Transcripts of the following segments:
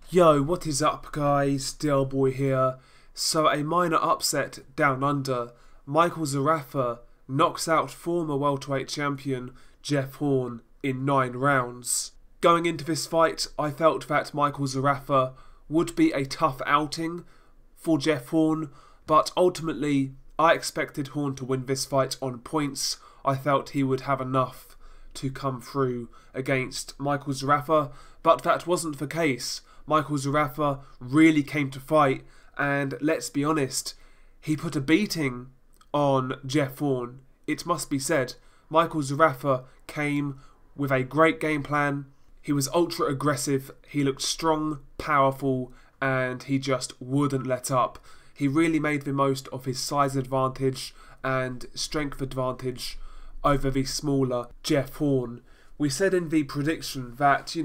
Yo, what is up guys, Boy here. So a minor upset down under. Michael Zerafa knocks out former welterweight champion Jeff Horn in 9 rounds. Going into this fight, I felt that Michael Zerafa would be a tough outing for Jeff Horn, but ultimately I expected Horn to win this fight on points. I felt he would have enough to come through against Michael Zerafa, but that wasn't the case. Michael Zerafa really came to fight, and let's be honest, he put a beating on Jeff Horn. It must be said, Michael Zerafa came with a great game plan. He was ultra aggressive, he looked strong, powerful, and he just wouldn't let up. He really made the most of his size advantage and strength advantage over the smaller Jeff Horn. We said in the prediction that,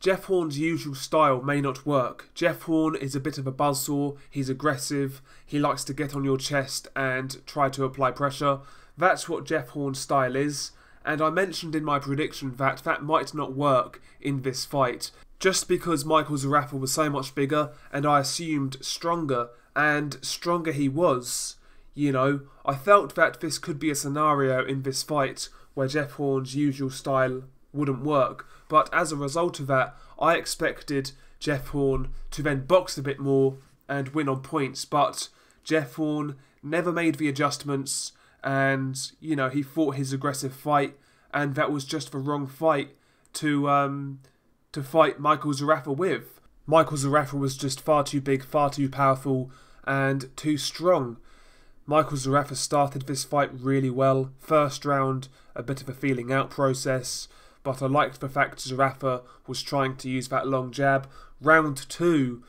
Jeff Horn's usual style may not work. Jeff Horn is a bit of a buzzsaw, he's aggressive, he likes to get on your chest and try to apply pressure. That's what Jeff Horn's style is, and I mentioned in my prediction that that might not work in this fight, just because Michael Zerafa was so much bigger and I assumed stronger, and stronger he was. I felt that this could be a scenario in this fight where Jeff Horn's usual style wouldn't work, but as a result of that, I expected Jeff Horn to then box a bit more and win on points, but Jeff Horn never made the adjustments, and he fought his aggressive fight, and that was just the wrong fight to fight Michael Zerafa with. Michael Zerafa was just far too big, far too powerful, and too strong. Michael Zerafa started this fight really well. First round, a bit of a feeling out process, but I liked the fact Zerafa was trying to use that long jab. Round 2,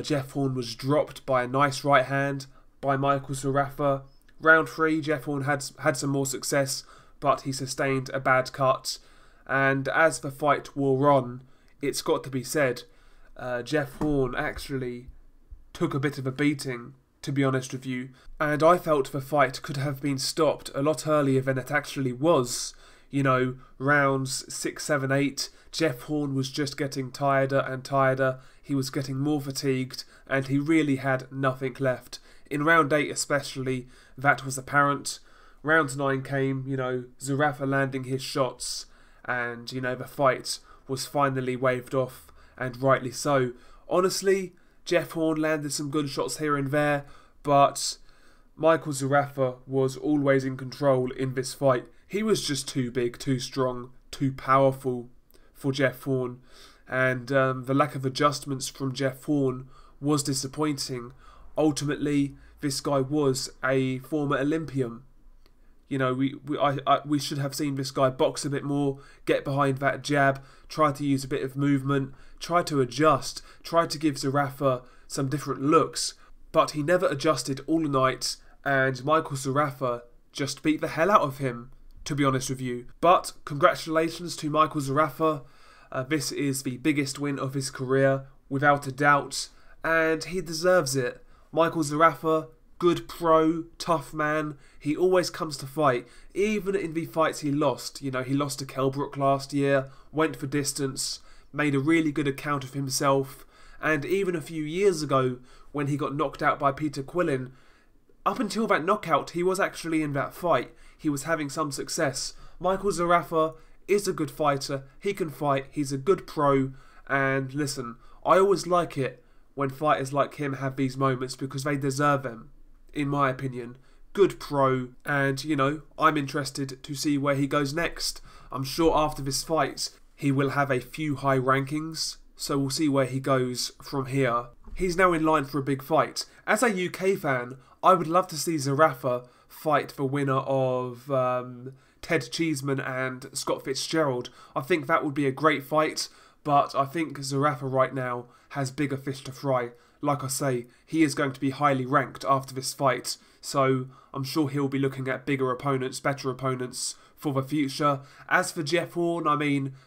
Jeff Horn was dropped by a nice right hand by Michael Zerafa. Round 3, Jeff Horn had some more success, but he sustained a bad cut. And as the fight wore on, it's got to be said, Jeff Horn actually took a bit of a beating, to be honest with you. And I felt the fight could have been stopped a lot earlier than it actually was. Rounds 6, 7, 8, Jeff Horn was just getting tireder and tireder. He was getting more fatigued, and he really had nothing left. In round 8 especially, that was apparent. Round 9 came, Zerafa landing his shots, and, the fight was finally waved off, and rightly so. Honestly, Jeff Horn landed some good shots here and there, but Michael Zerafa was always in control in this fight. He was just too big, too strong, too powerful for Jeff Horn, and the lack of adjustments from Jeff Horn was disappointing. Ultimately, this guy was a former Olympian. We should have seen this guy box a bit more, get behind that jab, try to use a bit of movement, try to adjust, try to give Zerafa some different looks, but he never adjusted all night, and Michael Zerafa just beat the hell out of him, to be honest with you. But congratulations to Michael Zerafa. This is the biggest win of his career, without a doubt, and he deserves it. Michael Zerafa, good pro, tough man. He always comes to fight, even in the fights he lost. He lost to Kell Brook last year, went for distance, made a really good account of himself, and even a few years ago, when he got knocked out by Peter Quillin, up until that knockout, he was actually in that fight. He was having some success. Michael Zerafa is a good fighter. He can fight. He's a good pro. And listen, I always like it when fighters like him have these moments because they deserve them, in my opinion. Good pro. And, I'm interested to see where he goes next. I'm sure after this fight, he will have a few high rankings. So we'll see where he goes from here. He's now in line for a big fight. As a UK fan, I would love to see Zerafa fight the winner of Ted Cheeseman and Scott Fitzgerald. I think that would be a great fight, but I think Zerafa right now has bigger fish to fry. Like I say, he is going to be highly ranked after this fight, so I'm sure he'll be looking at bigger opponents, better opponents for the future. As for Jeff Horn,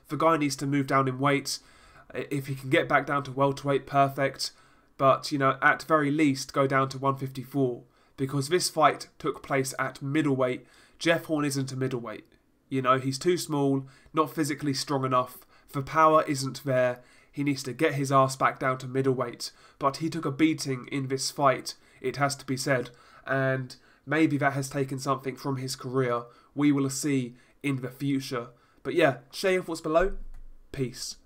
the guy needs to move down in weight. If he can get back down to welterweight, perfect. But, at very least, go down to 154. Because this fight took place at middleweight. Jeff Horn isn't a middleweight. He's too small, not physically strong enough. The power isn't there. he needs to get his ass back down to middleweight. But he took a beating in this fight, it has to be said, and maybe that has taken something from his career. We will see in the future. But yeah, share your thoughts below. Peace.